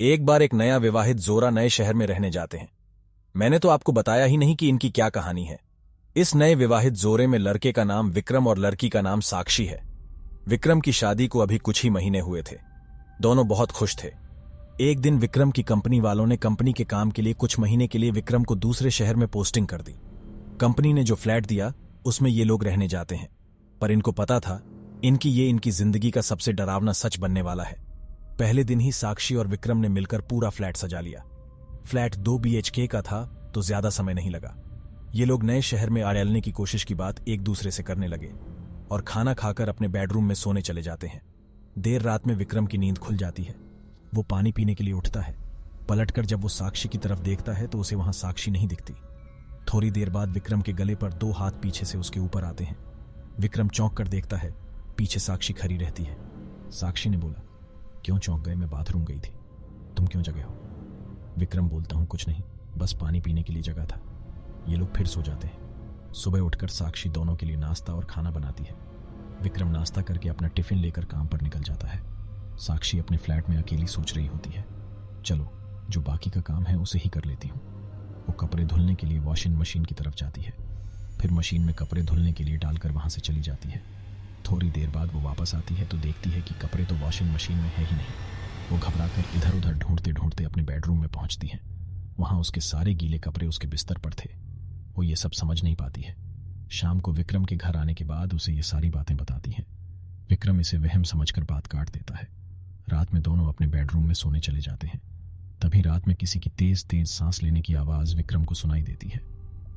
एक बार एक नया विवाहित जोड़ा नए शहर में रहने जाते हैं। मैंने तो आपको बताया ही नहीं कि इनकी क्या कहानी है। इस नए विवाहित जोड़े में लड़के का नाम विक्रम और लड़की का नाम साक्षी है। विक्रम की शादी को अभी कुछ ही महीने हुए थे। दोनों बहुत खुश थे। एक दिन विक्रम की कंपनी वालों ने कंपनी के काम के लिए कुछ महीने के लिए विक्रम को दूसरे शहर में पोस्टिंग कर दी। कंपनी ने जो फ्लैट दिया उसमें ये लोग रहने जाते हैं, पर इनको पता था इनकी जिंदगी का सबसे डरावना सच बनने वाला है। पहले दिन ही साक्षी और विक्रम ने मिलकर पूरा फ्लैट सजा लिया। फ्लैट 2 BHK का था तो ज्यादा समय नहीं लगा। ये लोग नए शहर में आड़लने की कोशिश की बात एक दूसरे से करने लगे और खाना खाकर अपने बेडरूम में सोने चले जाते हैं। देर रात में विक्रम की नींद खुल जाती है। वो पानी पीने के लिए उठता है। पलटकर जब वो साक्षी की तरफ देखता है तो उसे वहां साक्षी नहीं दिखती। थोड़ी देर बाद विक्रम के गले पर 2 हाथ पीछे से उसके ऊपर आते हैं। विक्रम चौंक कर देखता है, पीछे साक्षी खड़ी रहती है। साक्षी ने बोला, क्यों चौंक गए? मैं बाथरूम गई थी। तुम क्यों जगे हो? विक्रम बोलता हूं, कुछ नहीं, बस पानी पीने के लिए जगा था। ये लोग फिर सो जाते हैं। सुबह उठकर साक्षी दोनों के लिए नाश्ता और खाना बनाती है। विक्रम नाश्ता करके अपना टिफिन लेकर काम पर निकल जाता है। साक्षी अपने फ्लैट में अकेली सोच रही होती है, चलो जो बाकी का काम है उसे ही कर लेती हूँ। वो कपड़े धुलने के लिए वॉशिंग मशीन की तरफ जाती है। फिर मशीन में कपड़े धुलने के लिए डालकर वहां से चली जाती है। थोड़ी देर बाद वो वापस आती है तो देखती है कि कपड़े तो वॉशिंग मशीन में है ही नहीं। वो घबराकर इधर उधर ढूंढते ढूंढते अपने बेडरूम में पहुंचती है। वहां उसके सारे गीले कपड़े उसके बिस्तर पर थे। वो ये सब समझ नहीं पाती है। शाम को विक्रम के घर आने के बाद उसे ये सारी बातें बताती हैं। विक्रम इसे वहम समझकर बात काट देता है। रात में दोनों अपने बेडरूम में सोने चले जाते हैं। तभी रात में किसी की तेज तेज सांस लेने की आवाज विक्रम को सुनाई देती है।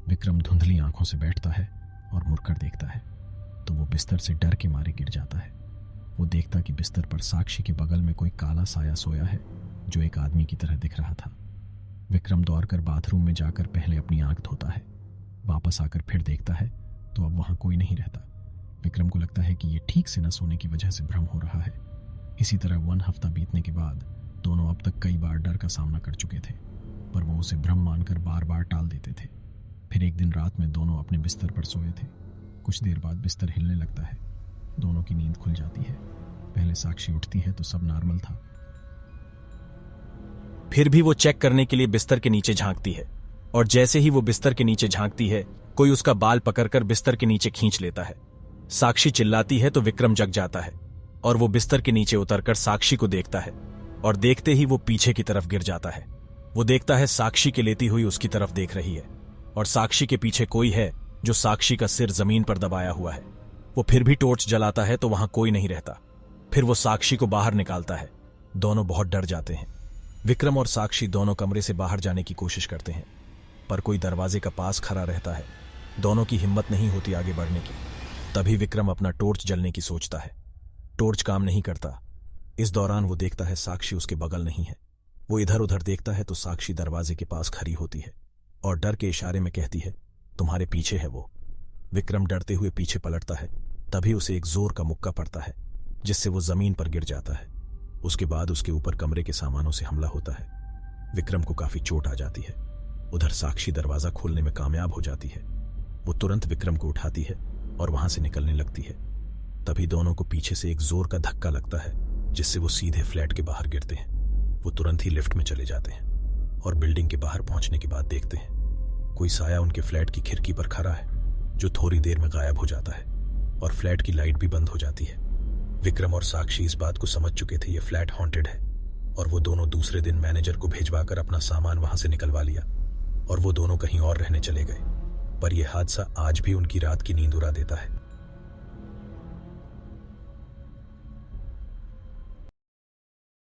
विक्रम धुंधली आंखों से बैठता है और मुड़कर देखता है तो वो बिस्तर से डर के मारे गिर जाता है। वो देखता कि बिस्तर पर साक्षी के बगल में कोई काला साया सोया है जो एक आदमी की तरह दिख रहा था। विक्रम दौड़कर बाथरूम में जाकर पहले अपनी आंख धोता है। वापस आकर फिर देखता है तो अब वहां कोई नहीं रहता। विक्रम को लगता है कि ये ठीक से न सोने की वजह से भ्रम हो रहा है। इसी तरह 1 हफ्ता बीतने के बाद दोनों अब तक कई बार डर का सामना कर चुके थे, पर वो उसे भ्रम मानकर बार बार टाल देते थे। फिर एक दिन रात में दोनों अपने बिस्तर पर सोए थे। कुछ देर बाद बिस्तर हिलने लगता है। दोनों की नींद खुल जाती है। पहले साक्षी उठती है तो सब नॉर्मल था। फिर भी वो चेक करने के लिए बिस्तर के नीचे झांकती है और जैसे ही वो बिस्तर के नीचे झांकती है कोई उसका बाल पकड़कर बिस्तर के नीचे खींच लेता है। साक्षी चिल्लाती है तो विक्रम जग जाता है और वो बिस्तर के नीचे उतरकर साक्षी को देखता है और देखते ही वो पीछे की तरफ गिर जाता है। वो देखता है साक्षी के लेती हुई उसकी तरफ देख रही है और साक्षी के पीछे कोई है जो साक्षी का सिर जमीन पर दबाया हुआ है। वो फिर भी टॉर्च जलाता है तो वहां कोई नहीं रहता। फिर वो साक्षी को बाहर निकालता है। दोनों बहुत डर जाते हैं। विक्रम और साक्षी दोनों कमरे से बाहर जाने की कोशिश करते हैं, पर कोई दरवाजे का पास खड़ा रहता है। दोनों की हिम्मत नहीं होती आगे बढ़ने की। तभी विक्रम अपना टॉर्च जलने की सोचता है। टॉर्च काम नहीं करता। इस दौरान वो देखता है साक्षी उसके बगल नहीं है। वो इधर उधर देखता है तो साक्षी दरवाजे के पास खड़ी होती है और डर के इशारे में कहती है, तुम्हारे पीछे है वो। विक्रम डरते हुए पीछे पलटता है। तभी उसे एक जोर का मुक्का पड़ता है जिससे वो जमीन पर गिर जाता है। उसके बाद उसके ऊपर कमरे के सामानों से हमला होता है। विक्रम को काफी चोट आ जाती है। उधर साक्षी दरवाजा खोलने में कामयाब हो जाती है। वो तुरंत विक्रम को उठाती है और वहां से निकलने लगती है। तभी दोनों को पीछे से एक जोर का धक्का लगता है जिससे वो सीधे फ्लैट के बाहर गिरते हैं। वो तुरंत ही लिफ्ट में चले जाते हैं और बिल्डिंग के बाहर पहुंचने के बाद देखते हैं कोई साया उनके फ्लैट की खिड़की पर खड़ा है जो थोड़ी देर में गायब हो जाता है और फ्लैट की लाइट भी बंद हो जाती है। विक्रम और साक्षी इस बात को समझ चुके थे ये फ्लैट हॉन्टेड है और वो दोनों दूसरे दिन मैनेजर को भिजवाकर अपना सामान वहां से निकलवा लिया और वो दोनों कहीं और रहने चले गए। पर यह हादसा आज भी उनकी रात की नींद उड़ा देता है।